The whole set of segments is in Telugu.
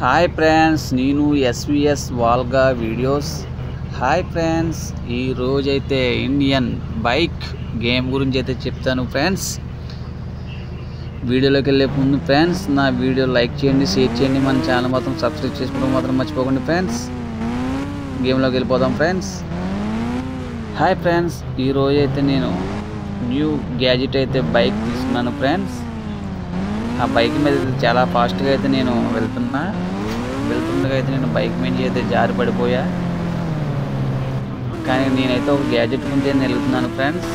హాయ్ ఫ్రెండ్స్, నేను ఎస్విఎస్ వాల్గా వీడియోస్. హాయ్ ఫ్రెండ్స్, ఈరోజైతే ఇండియన్ బైక్ గేమ్ గురించి అయితే చెప్తాను ఫ్రెండ్స్. వీడియోలోకి వెళ్ళే ముందు ఫ్రెండ్స్ నా వీడియో లైక్ చేయండి, షేర్ చేయండి, మన ఛానల్ మాత్రం సబ్స్క్రైబ్ చేసుకోవడం మాత్రం మర్చిపోకండి ఫ్రెండ్స్. గేమ్లోకి వెళ్ళిపోదాం ఫ్రెండ్స్. హాయ్ ఫ్రెండ్స్, ఈరోజైతే నేను న్యూ గ్యాజెట్ అయితే బైక్ తీసుకున్నాను ఫ్రెండ్స్. ఆ బైక్ మీద చాలా ఫాస్ట్గా అయితే నేను వెళ్తుండగా అయితే నేను బైక్ మీద అయితే జారి పడిపోయా. కానీ నేనైతే ఒక గ్యాజెట్ గురించి వెళ్తున్నాను ఫ్రెండ్స్.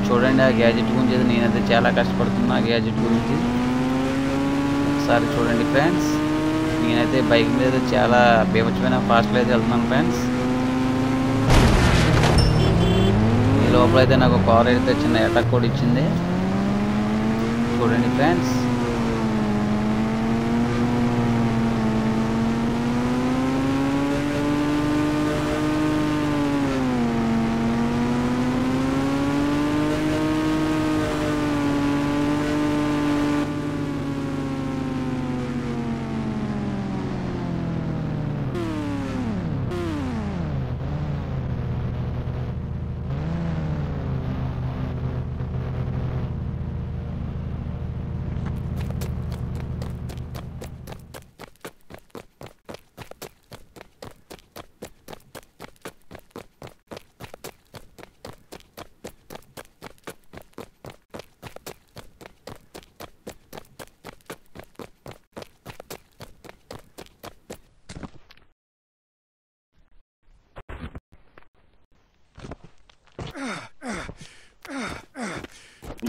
చూడండి, ఆ గ్యాజెట్ గురించి అయితే నేనైతే చాలా కష్టపడుతున్నా. ఆ గ్యాజెట్ గురించి ఒకసారి చూడండి ఫ్రెండ్స్. నేనైతే బైక్ మీద చాలా బీభత్సమైన ఫాస్ట్గా అయితే వెళ్తున్నాను ఫ్రెండ్స్. ఈ లోపల అయితే నాకు కార్ అయితే చిన్న అటాక్ కూడా ఇచ్చింది. చూడండి ఫ్రెండ్స్.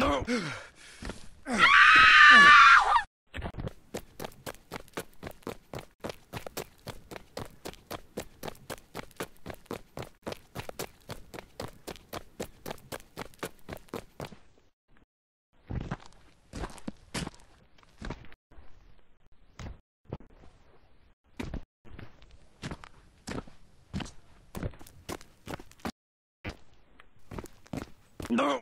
No. No.